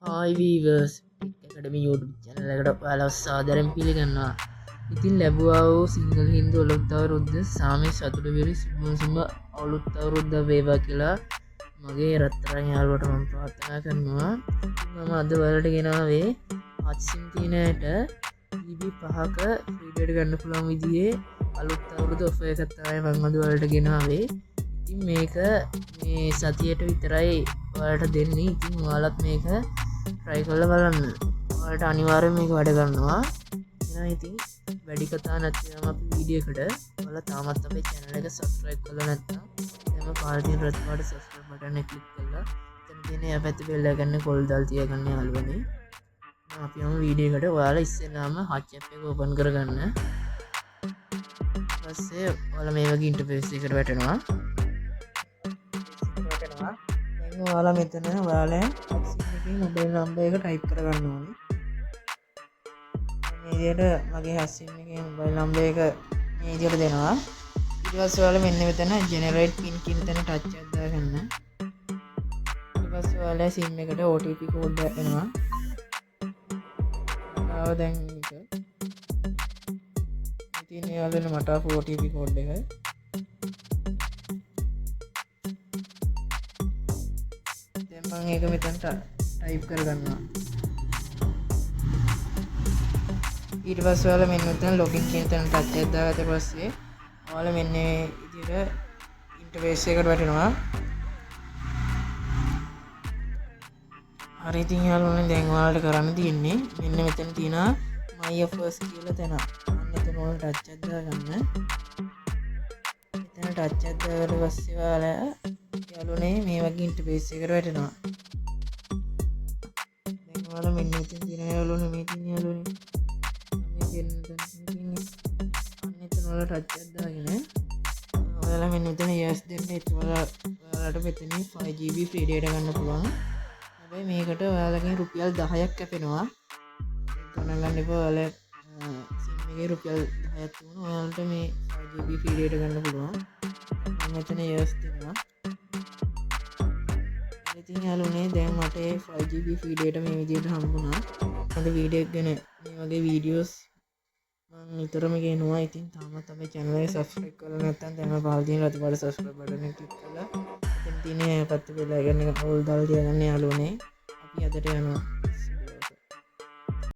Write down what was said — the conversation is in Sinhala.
හායි වීවර්ස් එකඩමි YouTube චැනල එකට ඔයාලව සාදරෙන් පිළිගන්නවා. ඉතින් ලැබවා වූ සිංහල හින්දු අලුත් අවුරුද්ද සාමය සතුට විරි සුම අවුලුත් අවුරුද්ද වේවා කියලා මගේ රත්තරන් යාළුවට මම ප්‍රාර්ථනා කරනවා. මම අද වලට ගෙනාවේ හත්සිම් තියනයට ජීබී 5ක ෆ්‍රීඩේට ගන්න පුළුවන් විදිහේ අලුත් අවුරුදු ඔෆර් එකක් තමයි මම අද වලට ගෙනාවේ. ඉතින් මේක මේ සතියට විතරයි ඔයාලට දෙන්නේ. ඉතින් ඔයාලත් මේක try කරලා බලන්න. ඔයාලට අනිවාර්යෙන් මේක වැඩ ගන්නවා. එහෙනම් ඉතින් වැඩි කතා නැත්නම් අපි වීඩියෝ එකට ඔයාලා තාමත් අපේ channel එක subscribe කරලා නැත්නම් එතන පහළ තියෙන රත් පාට subscribe button එක click කරලා එතන තියෙන එහා පැත්තේ bell icon එක කොල් දාලා තියාගන්න යාළුවනේ. අපි යමු වීඩියෝ එකට. ඔයාලා ඉස්සෙල්ලාම hot app එක open කරගන්න. ඊපස්සේ ඔයාලා මේ වගේ interface එකකට වැටෙනවා. දැන් ඔයාලා මෙතන ඔයාලා මොබයිල් නම්බර් එක ටයිප් කරගන්න ඕනේ. මේ විදිහට මගේ හස්සිම් එකේ මොබයිල් නම්බර් එක මේ විදිහට දෙනවා. ඊට පස්සේ ඔයාලා මෙන්න මෙතන generate pin කියන තැන ටච් එකක් දාගන්න. ඊට පස්සේ ඔයාලා SIM එකට OTP කෝඩ් එක එනවා. ආව දැන් මේක ඉතින් ඔයාලා මට ආපු OTP කෝඩ් එක දැන් මම ඒක මෙතනට ටයිප් කරගන්නවා. ඊට පස්සේ ඔයාලා මෙන්න මෙතන login කියන තැන ටච් එකක් දාගත්ත පස්සේ ඔයාලා මෙන්න මේ විදිහට ඉන්ටර්ෆේස් එකකට වැටෙනවා. හරි ඉතින් යාළුවනේ දැන් ඔයාලට කරන්න තියෙන්නේ මෙන්න මෙතන තියෙනවා my offers කියලා තැන. අන්න එතන ඔයාලා ටච් එකක් දාගන්න. එතන ටච් එකක් දාගන්න පස්සේ ඔයාලා යාළුවනේ මේ වගේ ඉන්ටර්ෆේස් එකකට වැටෙනවා. දැන් ඔයාලා මෙන්න මෙතන තියෙන යාළුවනේ මේ තියෙන යාළුවනේ අන්න එතන ඔයාලා ටච් එකක් දාගෙන ඔයාලා මෙන්න මෙතන yes දෙන්න. ඔයාලට මෙතන 5GB free data ගන්න පුළුවන්. හැබැයි මේකට ඔයාලගෙන් රුපියල් 10ක් කැපෙනවා. ගණන් ගන්න එපා. ඔයාලා SIM එකේ රුපියල් 10ක් තිබුණා ඔයාලට මේ 5GB free data ගන්න පුළුවන්. මම මෙතන yes දෙනවා. ඉතින් යාළුවනේ දැන් මට 5GB free data මේ විදිහට හම්බුණා. අද වීඩියෝ එක ගැන මේ වගේ වීඩියෝස් මම නිතරම ගෙනවා. ඉතින් තාමත් අපේ channel එක subscribe කරලා නැත්නම් දැන්ම පහළ තියෙන රතු පාට subscribe button එක click කරලා එතන තියෙන පැත්තේ bell icon එක all දාලා තියාගන්න යාළුවනේ. අපි අදට යනවා.